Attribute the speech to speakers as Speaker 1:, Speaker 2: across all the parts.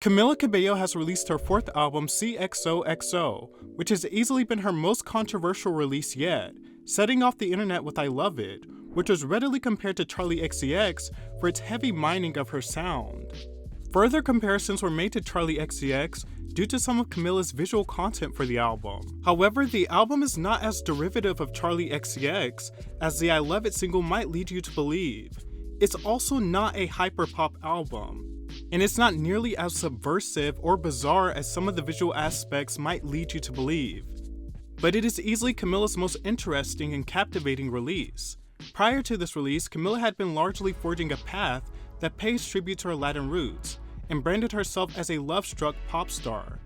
Speaker 1: Camila Cabello has released her fourth album, xoxo, which has easily been her most controversial release yet, setting off the internet with I Love It, which was readily compared to Charli XCX for its heavy mining of her sound. Further comparisons were made to Charli XCX due to some of Camila's visual content for the album. However, the album is not as derivative of Charli XCX as the I Love It single might lead you to believe. It's also not a hyperpop album, and it's not nearly as subversive or bizarre as some of the visual aspects might lead you to believe. But it is easily Camila's most interesting and captivating release. Prior to this release, Camila had been largely forging a path that pays tribute to her Latin roots, and branded herself as a love-struck pop star.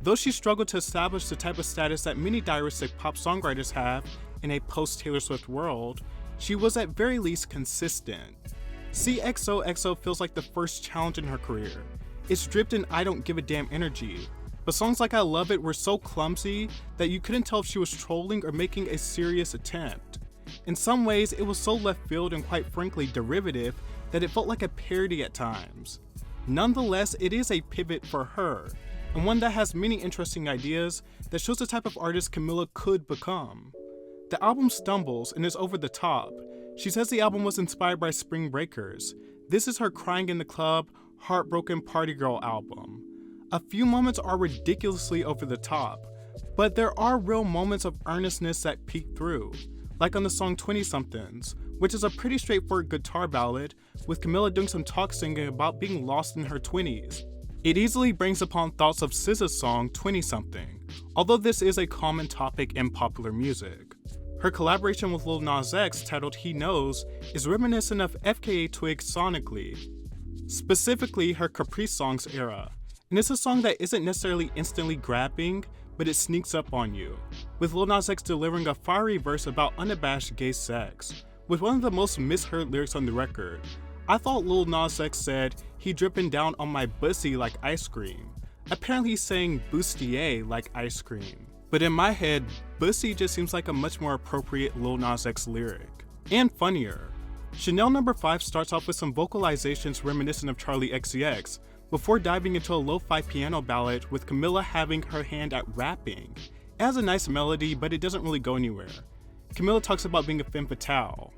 Speaker 1: Though she struggled to establish the type of status that many diaristic pop songwriters have in a post-Taylor Swift world, she was at very least consistent. xoxo feels like the first challenge in her career. It's dripped in I don't give a damn energy, but songs like I Love It were so clumsy that you couldn't tell if she was trolling or making a serious attempt. In some ways, it was so left field and quite frankly derivative that it felt like a parody at times. Nonetheless, it is a pivot for her, and one that has many interesting ideas that shows the type of artist Camila could become. The album stumbles and is over the top. She says the album was inspired by Spring Breakers. This is her crying in the club, heartbroken party girl album. A few moments are ridiculously over the top, but there are real moments of earnestness that peek through, like on the song 20-somethings, which is a pretty straightforward guitar ballad, with Camila doing some talk singing about being lost in her 20s. It easily brings upon thoughts of SZA's song 20-something, although this is a common topic in popular music. Her collaboration with Lil Nas X, titled He Knows, is reminiscent of FKA Twigs sonically, specifically her Capri Songs era, and it's a song that isn't necessarily instantly grabbing, but it sneaks up on you, with Lil Nas X delivering a fiery verse about unabashed gay sex, with one of the most misheard lyrics on the record. I thought Lil Nas X said, "He dripping down on my bussy like ice cream." Apparently he's saying bustier like ice cream. But in my head, bussy just seems like a much more appropriate Lil Nas X lyric. And funnier. Chanel No. 5 starts off with some vocalizations reminiscent of Charli XCX, before diving into a lo-fi piano ballad with Camila having her hand at rapping. It has a nice melody, but it doesn't really go anywhere. Camila talks about being a femme fatale.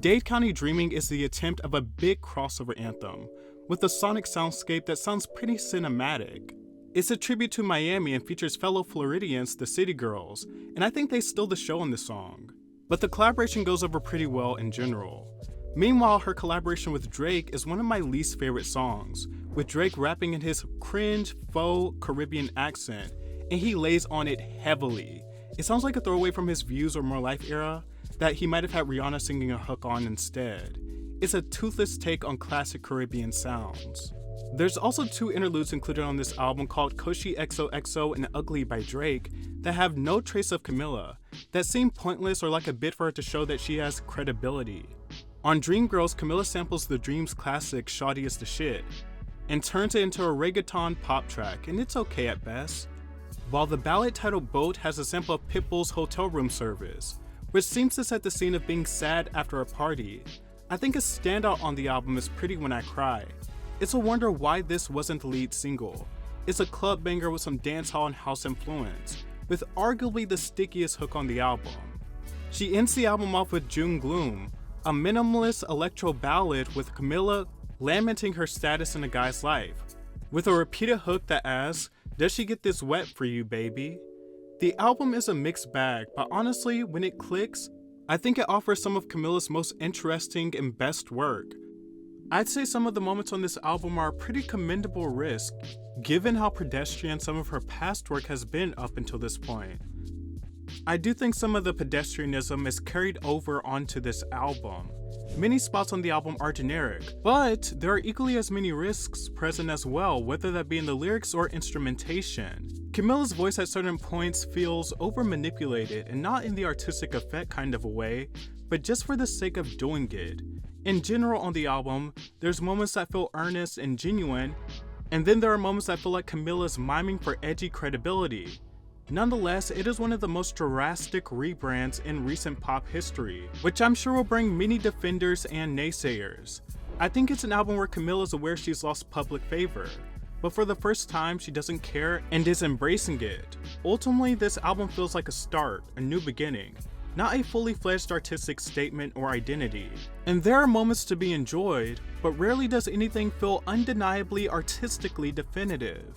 Speaker 1: Dade County Dreaming is the attempt of a big crossover anthem, with a sonic soundscape that sounds pretty cinematic. It's a tribute to Miami and features fellow Floridians, the City Girls, and I think they stole the show on this song. But the collaboration goes over pretty well in general. Meanwhile, her collaboration with Drake is one of my least favorite songs, with Drake rapping in his cringe, faux Caribbean accent, and he lays on it heavily. It sounds like a throwaway from his Views or More Life era that he might have had Rihanna singing a hook on instead. It's a toothless take on classic Caribbean sounds. There's also two interludes included on this album called Koshi XOXO and Ugly by Drake that have no trace of Camila, that seem pointless or like a bit for her to show that she has credibility. On Dreamgirls, Camila samples the Dreams classic Shawty Is the Shit and turns it into a reggaeton pop track, and it's okay at best. While the ballad titled Boat has a sample of Pitbull's Hotel Room Service, which seems to set the scene of being sad after a party. I think a standout on the album is Pretty When I Cry. It's a wonder why this wasn't the lead single. It's a club banger with some dancehall and house influence, with arguably the stickiest hook on the album. She ends the album off with June Gloom, a minimalist electro ballad with Camila lamenting her status in a guy's life, with a repeated hook that asks, "Does she get this wet for you, baby?" The album is a mixed bag, but honestly, when it clicks, I think it offers some of Camila's most interesting and best work. I'd say some of the moments on this album are a pretty commendable risk, given how pedestrian some of her past work has been up until this point. I do think some of the pedestrianism is carried over onto this album. Many spots on the album are generic, but there are equally as many risks present as well, whether that be in the lyrics or instrumentation. Camila's voice at certain points feels over-manipulated, and not in the artistic effect kind of a way, but just for the sake of doing it. In general on the album, there's moments that feel earnest and genuine, and then there are moments that feel like Camila's miming for edgy credibility. Nonetheless, it is one of the most drastic rebrands in recent pop history, which I'm sure will bring many defenders and naysayers. I think it's an album where Camila is aware she's lost public favor, but for the first time she doesn't care and is embracing it. Ultimately, this album feels like a start, a new beginning, not a fully fledged artistic statement or identity. And there are moments to be enjoyed, but rarely does anything feel undeniably artistically definitive.